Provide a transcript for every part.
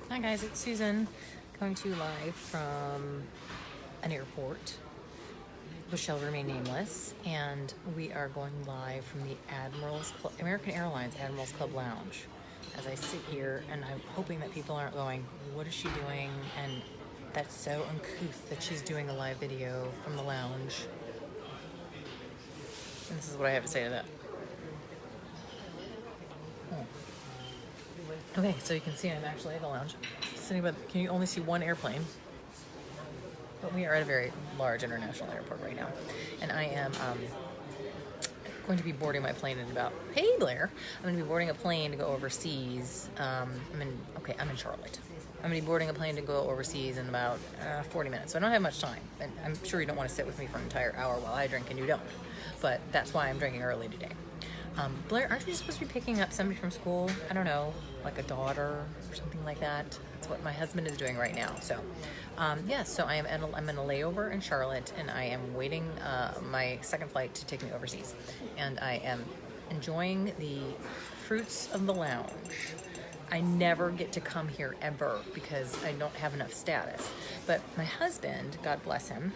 Hi guys, it's Susan coming to you live from an airport which shall remain nameless, and we are going live from the American Airlines Admirals Club Lounge. As I sit here, and I'm hoping that people aren't going, what is she doing? And that's so uncouth that she's doing a live video from the lounge. And this is what I have to say to that. Okay, so you can see I'm actually at the lounge. Sitting by, can you only see one airplane? But we are at a very large international airport right now. And I am going to be boarding my plane in about, hey Blair, I'm going to be boarding a plane to go overseas. I'm in Charlotte. I'm going to be boarding a plane to go overseas in about 40 minutes. So I don't have much time. And I'm sure you don't want to sit with me for an entire hour while I drink, and you don't. But that's why I'm drinking early today. Blair, aren't you supposed to be picking up somebody from school? I don't know, like a daughter or something like that. That's what my husband is doing right now. So, so I'm in a layover in Charlotte, and I am waiting my second flight to take me overseas. And I am enjoying the fruits of the lounge. I never get to come here ever because I don't have enough status. But my husband, God bless him,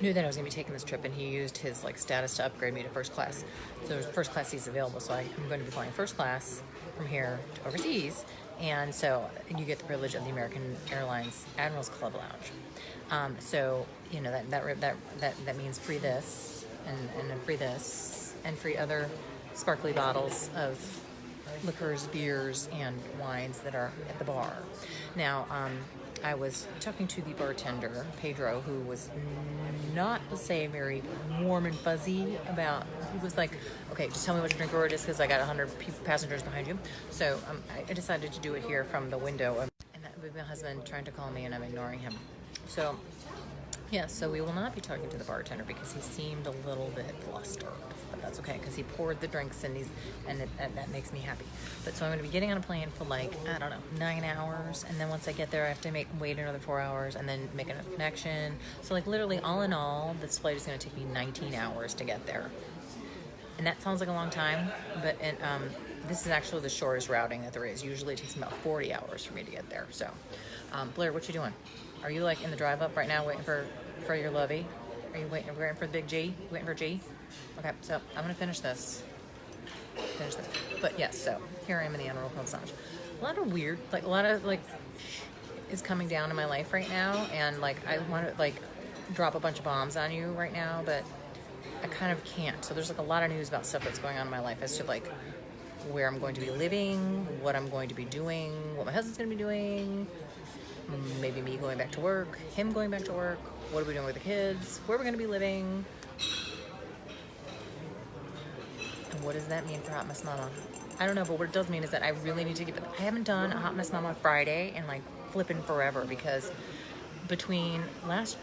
knew that I was going to be taking this trip, and he used his status to upgrade me to first class. So there's first class seats available, so I'm going to be flying first class from here to overseas, and so you get the privilege of the American Airlines Admirals Club Lounge. So you know that means free this and free this and free other sparkly bottles of liquors, beers, and wines that are at the bar. Now, I was talking to the bartender, Pedro, who was not, let's say, very warm and fuzzy about, he was like, okay, just tell me what your drink order is because I got 100 passengers behind you. So I decided to do it here from the window, and that with my husband trying to call me, and I'm ignoring him. So, yeah, so we will not be talking to the bartender because he seemed a little bit flustered, but that's okay because he poured the drinks and that makes me happy. But so I'm going to be getting on a plane for 9 hours, and then once I get there I have to wait another 4 hours and then make a connection. So literally all in all, this flight is going to take me 19 hours to get there. And that sounds like a long time, but this is actually the shortest routing that there is. Usually it takes about 40 hours for me to get there. So, Blair, what you doing? Are you in the drive up right now waiting for your lovey? Are you waiting for the big G? Waiting for G? Okay, so I'm gonna finish this. But yes, so here I am in the Admiral Club Lounge. A lot of is coming down in my life right now, and I want to drop a bunch of bombs on you right now, but I kind of can't. So there's a lot of news about stuff that's going on in my life as to where I'm going to be living, what I'm going to be doing, what my husband's gonna be doing, maybe me going back to work, him going back to work, what are we doing with the kids, where we're going to be living, and what does that mean for Hot Mess Mama? I don't know, but what it does mean is that I really need to I haven't done a Hot Mess Mama Friday in flipping forever, because between the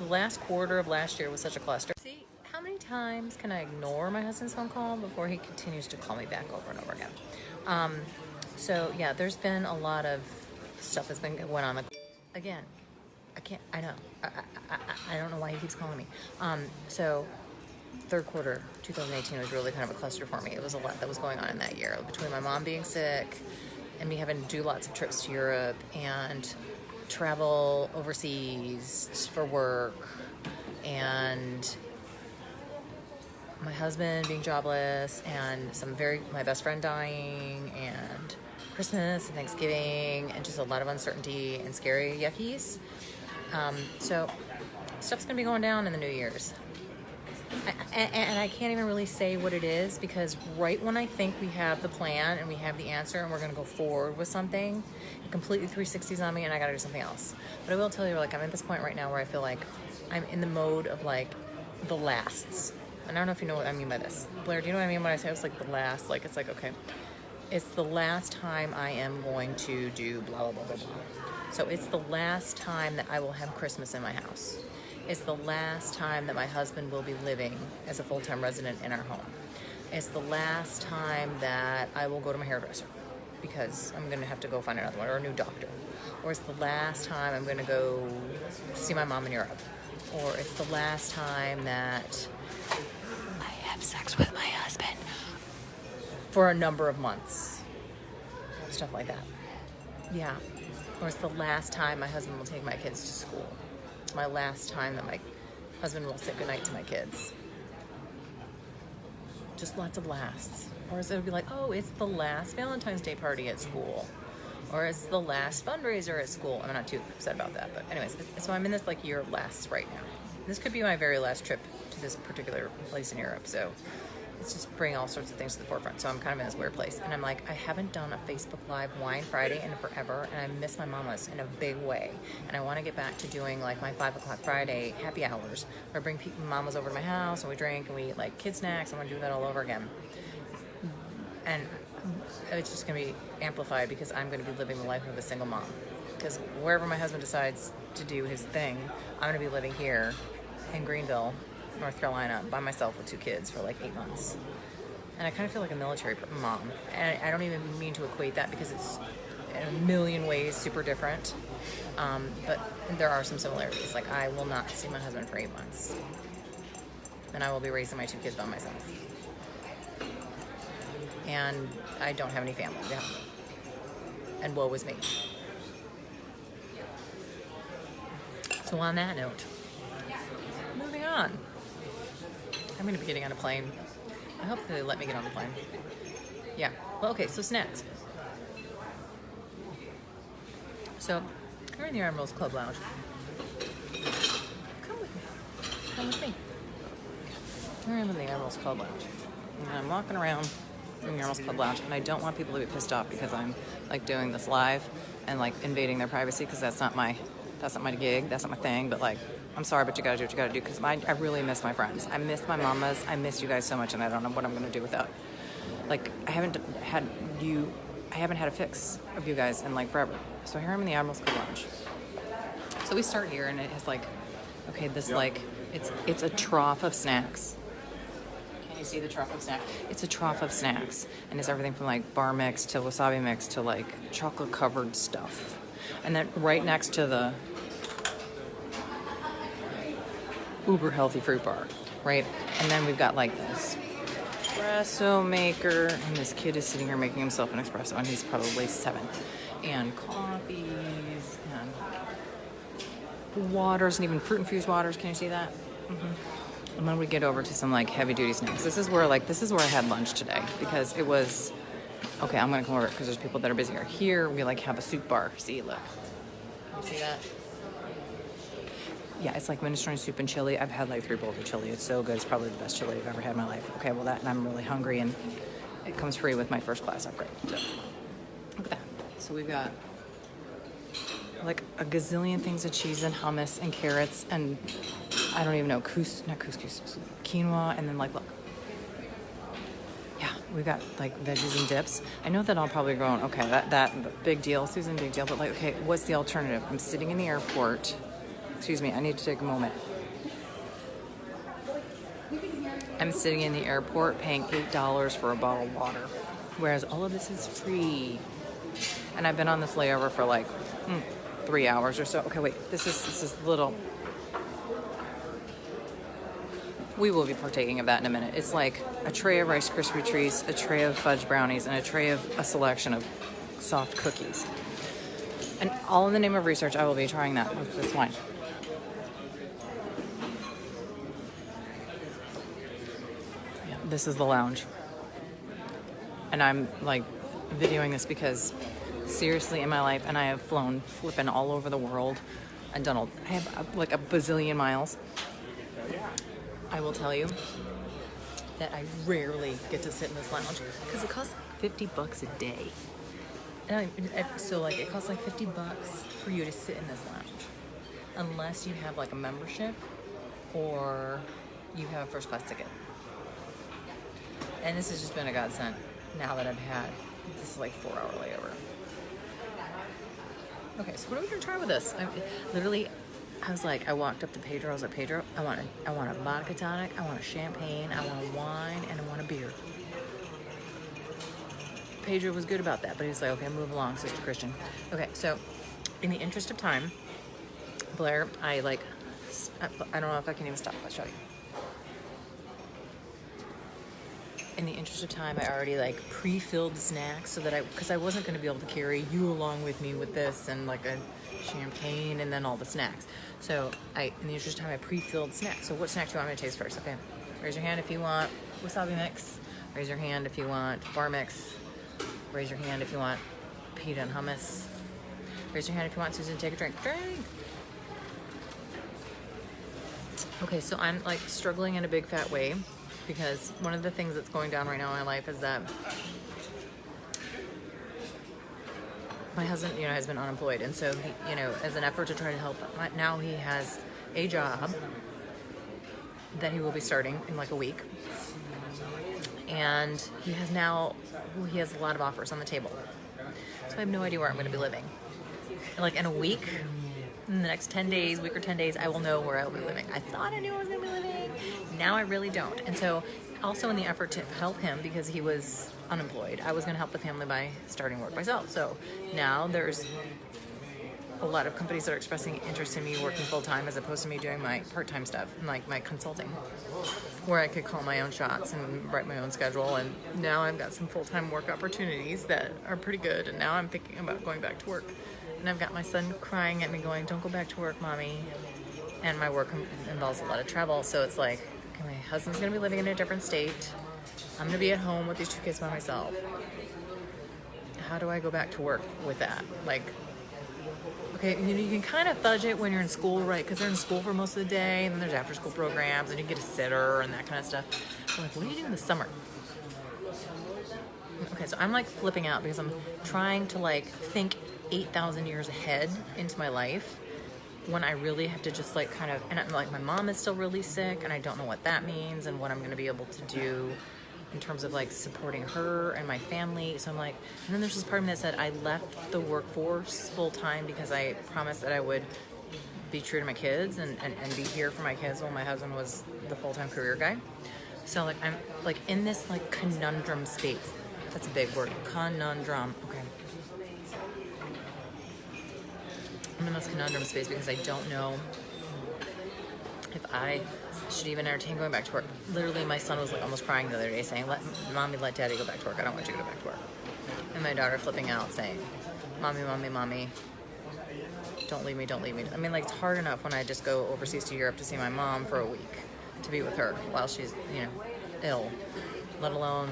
last quarter of last year was such a cluster. See, how many times can I ignore my husband's phone call before he continues to call me back over and over again? So yeah, there's been a lot of stuff that's been going on. Again, I know. I don't know why he keeps calling me. So third quarter 2018 was really kind of a cluster for me. It was a lot that was going on in that year, between my mom being sick and me having to do lots of trips to Europe and travel overseas for work, and my husband being jobless, and my best friend dying, and Christmas and Thanksgiving, and just a lot of uncertainty and scary yuckies. So stuff's gonna be going down in the New Year's. And I can't even really say what it is, because right when I think we have the plan and we have the answer and we're gonna go forward with something, it completely 360s on me and I gotta do something else. But I will tell you, I'm at this point right now where I feel like I'm in the mode of the lasts. And I don't know if you know what I mean by this. Blair, do you know what I mean when I say it's the last? Okay, it's the last time I am going to do blah, blah, blah, blah, blah. So it's the last time that I will have Christmas in my house. It's the last time that my husband will be living as a full-time resident in our home. It's the last time that I will go to my hairdresser because I'm going to have to go find another one, or a new doctor. Or it's the last time I'm going to go see my mom in Europe. Or it's the last time that I have sex with my husband for a number of months. Stuff like that. Yeah. Or it's the last time my husband will take my kids to school. It's my last time that my husband will say goodnight to my kids. Just lots of lasts. Or it'll be like, oh, it's the last Valentine's Day party at school. Or it's the last fundraiser at school. I'm not too upset about that. But anyways, so I'm in this like year of lasts right now. This could be my very last trip to this particular place in Europe. So it's just bringing all sorts of things to the forefront. So I'm kind of in this weird place. And I'm like, I haven't done a Facebook Live Wine Friday in forever. And I miss my mamas in a big way. And I want to get back to doing like my 5 o'clock Friday happy hours where I bring mamas over to my house and we drink and we eat like kid snacks. I want to do that all over again. And it's just going to be amplified because I'm going to be living the life of a single mom. Because wherever my husband decides to do his thing, I'm going to be living here in Greenville, North Carolina, by myself with 2 kids for like 8 months. And I kind of feel like a military mom. And I don't even mean to equate that because it's in a million ways super different. But there are some similarities. Like I will not see my husband for 8 months. And I will be raising my 2 kids by myself. And I don't have any family. Yeah. And woe is me. So on that note, moving on. I'm going to be getting on a plane. I hope they let me get on the plane. Yeah. Well, okay, so snacks. So, we're in the Admiral's Club Lounge. Come with me. Come with me. We're in the Admiral's Club Lounge. And I'm walking around in the Admiral's Club Lounge, and I don't want people to be pissed off because I'm like doing this live and like invading their privacy because that's not my gig, that's not my thing. But like, I'm sorry, but you gotta do what you gotta do because I really miss my friends. I miss my mamas. I miss you guys so much, and I don't know what I'm gonna do without. Like, I haven't had a fix of you guys in like forever. So here I'm in the Admiral's Club Lounge. So we start here, and it has like, okay, this like it's a trough of snacks. You see the trough of snacks? It's a trough of snacks, and it's everything from like bar mix to wasabi mix to like chocolate covered stuff. And then right next to the uber healthy fruit bar, right? And then we've got like this espresso maker, and this kid is sitting here making himself an espresso, and he's probably 7. And coffees and waters, and even fruit infused waters. Can you see that? Mm-hmm. And then we get over to some like heavy duty snacks. This is where I had lunch today because it was okay. I'm gonna come over because there's people that are busier. Here we like have a soup bar. See, look. You see that? Yeah, it's like minestrone soup and chili. I've had like 3 bowls of chili. It's so good. It's probably the best chili I've ever had in my life. Okay, well that, and I'm really hungry, and it comes free with my first class upgrade. So look at that. So we've got like a gazillion things of cheese and hummus and carrots and I don't even know, quinoa, and then like, look. Yeah, we've got like veggies and dips. I know that I'll probably go on, okay, that big deal, Susan, big deal, but like, okay, what's the alternative? I'm sitting in the airport. Excuse me, I need to take a moment. I'm sitting in the airport paying $8 for a bottle of water, whereas all of this is free. And I've been on this layover for like 3 hours or so. Okay, wait, this is little. We will be partaking of that in a minute. It's like a tray of Rice Krispie treats, a tray of fudge brownies, and a tray of a selection of soft cookies. And all in the name of research, I will be trying that with this wine. Yeah, this is the lounge. And I'm like videoing this because seriously in my life, and I have flown flipping all over the world and done I have like a bazillion miles. I will tell you that I rarely get to sit in this lounge because it costs $50 a day. And so like it costs like $50 for you to sit in this lounge, unless you have like a membership or you have a first class ticket. And this has just been a godsend now that I've had this like 4-hour layover. Okay, so what are we gonna try with this? I was like, I walked up to Pedro. I was like, Pedro, I want a vodka tonic, I want a champagne, I want a wine, and I want a beer. Pedro was good about that, but he's like, okay, move along, Sister Christian. Okay, so in the interest of time, Blair, I don't know if I can even stop. I'll show you. in the interest of time, I already like pre-filled the snacks so that because I wasn't going to be able to carry you along with me with this and like a champagne and then all the snacks. So in the interest of time, I pre-filled snacks. So what snack do you want me to taste first? Okay, raise your hand if you want wasabi mix. Raise your hand if you want bar mix. Raise your hand if you want pita and hummus. Raise your hand if you want Susan to take a drink. Drink! Okay, so I'm like struggling in a big fat way because one of the things that's going down right now in my life is that my husband, has been unemployed. And so, he, as an effort to try to help, now he has a job that he will be starting in like a week. And he has a lot of offers on the table. So I have no idea where I'm going to be living. Like in a week, in the next 10 days, week or 10 days, I will know where I will be living. I thought I knew where I was going to be living. Now I really don't. And so also in the effort to help him because he was unemployed, I was going to help the family by starting work myself. So now there's a lot of companies that are expressing interest in me working full-time as opposed to me doing my part-time stuff, like my consulting, where I could call my own shots and write my own schedule. And now I've got some full-time work opportunities that are pretty good. And now I'm thinking about going back to work. And I've got my son crying at me going, don't go back to work, Mommy. And my work involves a lot of travel. So it's like, okay, my husband's going to be living in a different state. I'm going to be at home with these 2 kids by myself. How do I go back to work with that? Like, okay, you can kind of fudge it when you're in school, right? Because they're in school for most of the day, and then there's after-school programs, and you get a sitter and that kind of stuff. But like, what do you do in the summer? Okay, so I'm like flipping out because I'm trying to like think 8,000 years ahead into my life when I really have to just like kind of, and I'm like, my mom is still really sick, and I don't know what that means and what I'm going to be able to do in terms of like supporting her and my family. So I'm like, and then there's this part of me that said I left the workforce full time because I promised that I would be true to my kids and be here for my kids while my husband was the full-time career guy. So like I'm like in this like conundrum space. That's a big word. Conundrum. Okay. I'm in this conundrum space because I don't know if I should even entertain going back to work. Literally, my son was like almost crying the other day saying, Mommy, let Daddy go back to work. I don't want you to go back to work. And my daughter flipping out saying, Mommy, don't leave me, don't leave me. I mean, like, it's hard enough when I just go overseas to Europe to see my mom for a week, to be with her while she's, ill, let alone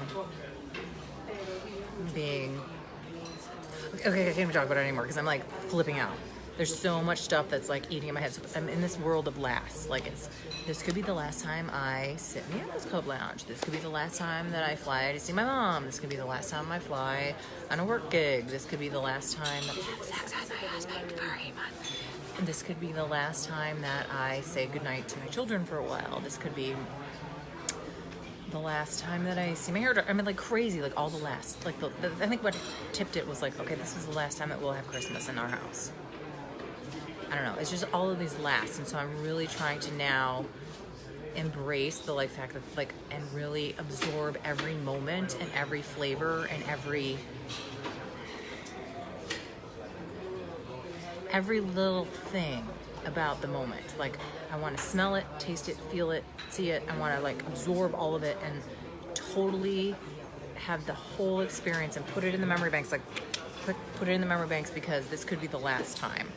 being... Okay, I can't even talk about it anymore because I'm like flipping out. There's so much stuff that's like eating in my head. So I'm in this world of lasts. Like this could be the last time I sit in the Admiral's Club Lounge. This could be the last time that I fly to see my mom. This could be the last time I fly on a work gig. This could be the last time that I have sex with my husband for a month. And this could be the last time that I say goodnight to my children for a while. This could be the last time that I see my hairdresser. I mean, like crazy, like all the last. Like I think what tipped it was like, okay, this is the last time that we'll have Christmas in our house. I don't know. It's just all of these lasts, and so I'm really trying to now embrace the like fact that like and really absorb every moment and every flavor and every little thing about the moment. Like I want to smell it, taste it, feel it, see it. I want to like absorb all of it and totally have the whole experience and put it in the memory banks. Like put it in the memory banks because this could be the last time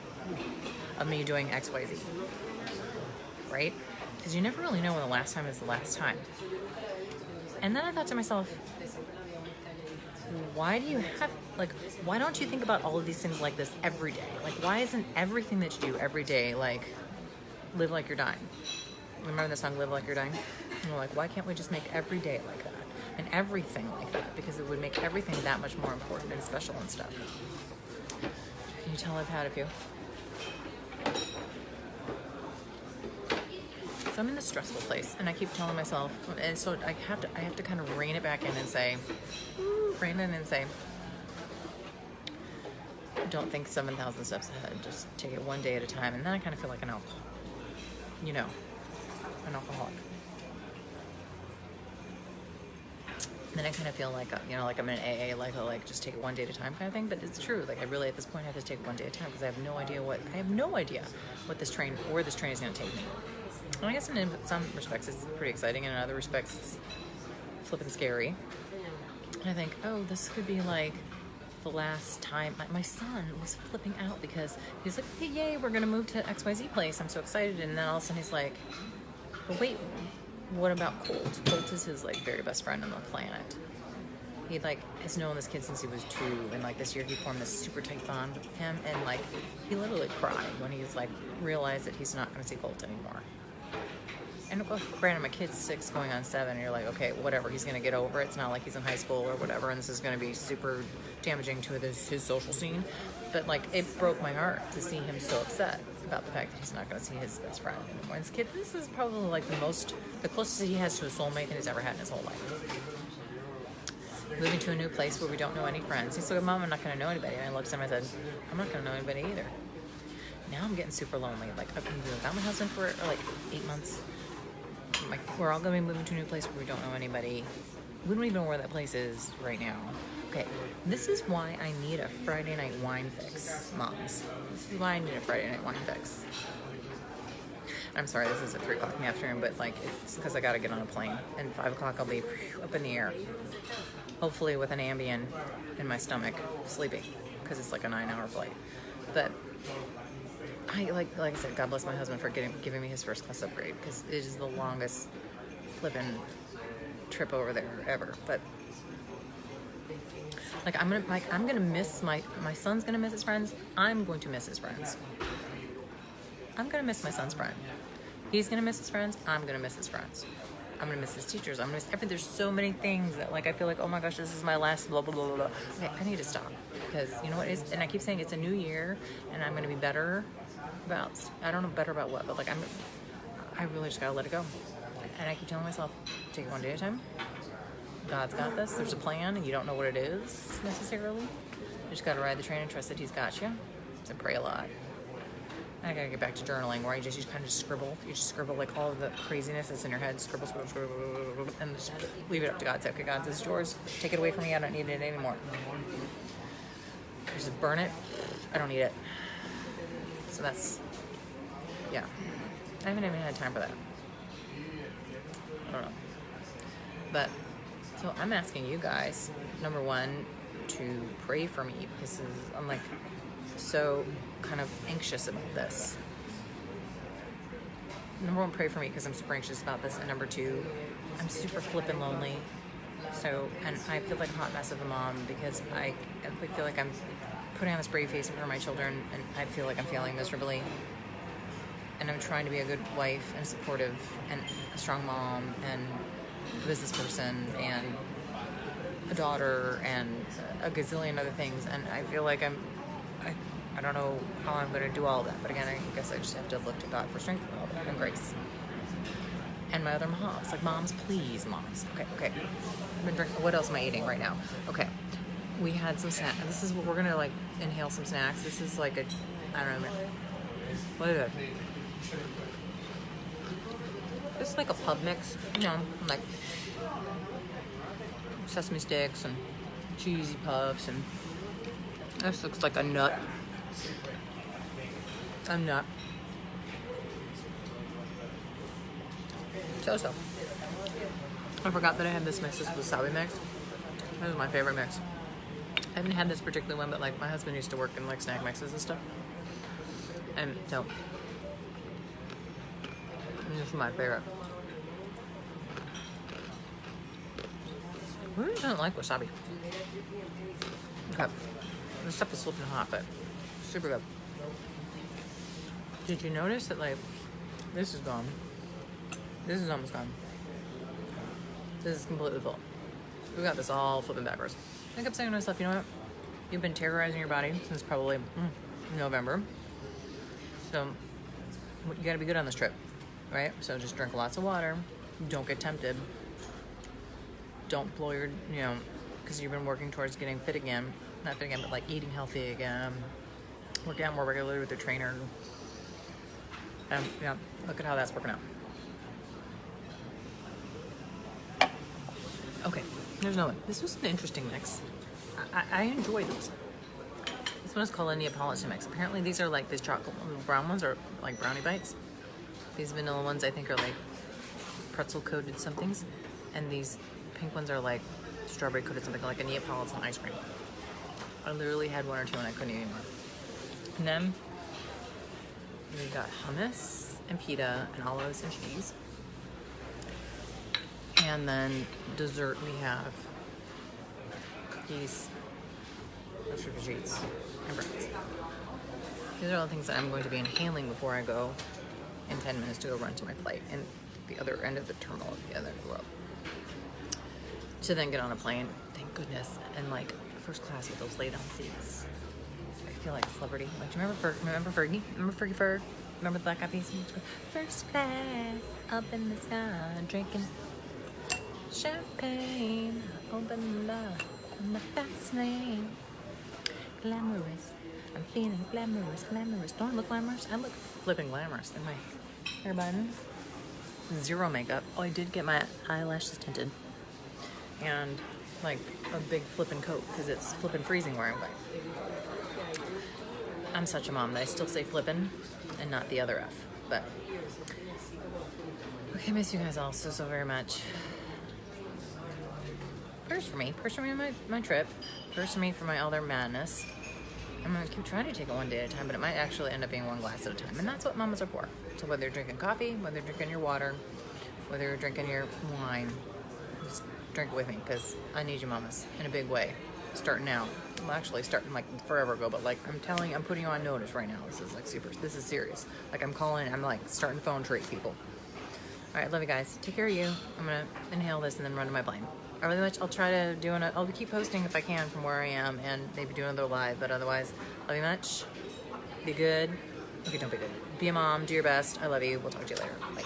of me doing XYZ, right? Because you never really know when the last time is the last time. And then I thought to myself, why don't you think about all of these things like this every day? Like, why isn't everything that you do every day like live like you're dying? Remember the song Live Like You're Dying? And we're like, why can't we just make every day like that and everything like that? Because it would make everything that much more important and special and stuff. Can you tell I've had a few? So I'm in this stressful place, and I keep telling myself, and so I have to kind of rein it back in and say, don't think 7,000 steps ahead. Just take it one day at a time, and then I kind of feel like an alcoholic. And then I kind of feel like like I'm in AA, like just take it one day at a time kind of thing. But it's true. Like I really at this point have to take it one day at a time because I have no idea where this train is going to take me. And I guess in some respects it's pretty exciting, and in other respects it's flipping scary. And I think, oh, this could be like the last time. My son was flipping out because he's like, hey, yay, we're gonna move to XYZ place. I'm so excited. And then all of a sudden he's like, but wait, what about Colt? Colt is his like very best friend on the planet. He like has known this kid since he was 2, and like this year he formed this super tight bond with him, and like he literally cried when he's like realized that he's not gonna see Colt anymore. And granted, my kid's 6 going on 7, and you're like, okay, whatever, he's gonna get over it. It's not like he's in high school or whatever, and this is gonna be super damaging to his social scene. But like, it broke my heart to see him so upset about the fact that he's not gonna see his best friend anymore. And this kid, this is probably like the closest he has to a soulmate that he's ever had in his whole life. Moving to a new place where we don't know any friends. He's like, Mom, I'm not gonna know anybody. And I looked at him and I said, I'm not gonna know anybody either. Now I'm getting super lonely. Like, I've been without my husband for like 8 months. Like, we're all gonna be moving to a new place where we don't know anybody. We don't even know where that place is right now. Okay, this is why I need a Friday night wine fix, moms. This is why I need a Friday night wine fix. I'm sorry, this is at 3 o'clock in the afternoon, but like, it's because I gotta get on a plane. And 5 o'clock I'll be up in the air. Hopefully with an Ambien in my stomach, sleeping, because it's like a 9-hour flight. But I like I said, God bless my husband for giving me his first class upgrade, because it is the longest flipping trip over there ever. But like I'm gonna miss my son's gonna miss his friends. I'm going to miss his friends. I'm gonna miss my son's friend. He's gonna miss his friends. I'm gonna miss his friends. I'm gonna miss his teachers. I'm gonna miss everything. There's so many things that like I feel like, oh my gosh, this is my last blah blah blah blah blah. Okay, I need to stop, because you know what it is, and I keep saying it's a new year, and I'm gonna be better about, I don't know better about what, but like I really just gotta let it go. And I keep telling myself, take it one day at a time. God's got this. There's a plan, and you don't know what it is necessarily. You just gotta ride the train and trust that He's got you. So pray a lot. I gotta get back to journaling, where you kind of scribble. You just scribble like all of the craziness that's in your head. Scribble, and just leave it up to God. Say, okay, God, this is yours. Take it away from me. I don't need it anymore. Just burn it. I don't need it. So that's, yeah. I haven't even had time for that. I don't know. But, so I'm asking you guys, number one, to pray for me, because I'm like so kind of anxious about this. Number one, pray for me, because I'm super anxious about this. And number two, I'm super flippin' lonely. So, and I feel like a hot mess of a mom, because I feel like I'm putting on this brave face in front of my children, and I feel like I'm failing miserably. And I'm trying to be a good wife and supportive and a strong mom and a business person and a daughter and a gazillion other things. And I feel like I don't know how I'm going to do all that. But again, I guess I just have to look to God for strength and all that, and grace. And my other moms, like, moms, please, moms. Okay. I've been drinking. What else am I eating right now? Okay. We had some snacks. This is what we're going to, like, inhale some snacks. This is like I don't know. What is it? This is like a pub mix, you know, like sesame sticks and cheesy puffs, and this looks like a nut. A nut. So. I forgot that I had this mix. This was wasabi mix. This is my favorite mix. I haven't had this particular one, but like my husband used to work in like snack mixes and stuff. And so, this is my favorite. Who doesn't like wasabi? Okay. This stuff is flipping hot, but super good. Did you notice that, like, this is gone? This is almost gone. This is completely full. We got this all flipping backwards. I kept saying to myself, you know what? You've been terrorizing your body since probably November. So, you gotta be good on this trip, right? So just drink lots of water. Don't get tempted. Don't blow your, you know, because you've been working towards getting fit again. Not fit again, but like eating healthy again. Working out more regularly with your trainer. And yeah, look at how that's working out. Okay, there's another one. This was an interesting mix. I enjoy these. This one is called a Neapolitan mix. Apparently these are like these chocolate brown ones are like brownie bites. These vanilla ones I think are like pretzel coated somethings. And these pink ones are like strawberry coated something, like a Neapolitan ice cream. I literally had one or two and I couldn't eat anymore. And then we got hummus and pita and olives and cheese. And then dessert we have cookies, sugar treats, and brownies. These are all the things that I'm going to be inhaling before I go in 10 minutes to go run to my flight in the other end of the terminal at the other end of the world. To then get on a plane, thank goodness, and like first class with those lay down seats. I feel like a celebrity. Like, do you remember Fergie? Remember Fergie Ferg? Remember the Black Eyed Peas? First class, up in the sky, drinking champagne, open up in the fast lane. Glamorous, I'm feeling glamorous. Don't I look glamorous? I look flipping glamorous in my hair button. Zero makeup. Oh, I did get my eyelashes tinted. And like a big flippin' coat because it's flippin' freezing where I'm going. I'm such a mom that I still say flippin' and not the other F. But okay, I miss you guys all so very much. First for me on my trip. First for me for my other madness. I'm gonna keep trying to take it one day at a time, but it might actually end up being one glass at a time. And that's what mamas are for. So whether you're drinking coffee, whether you're drinking your water, whether you're drinking your wine, just drink it with me because I need you mamas in a big way. Starting now. Well, actually starting like forever ago, but like I'm putting you on notice right now. This is like this is serious. Like I'm like starting phone tree people. All right, love you guys. Take care of you. I'm gonna inhale this and then run to my plane. I really much. I'll try to do I'll keep posting if I can from where I am and maybe do another live. But otherwise, love you much. Be good. Okay, don't be good. Be a mom. Do your best. I love you. We'll talk to you later. Bye.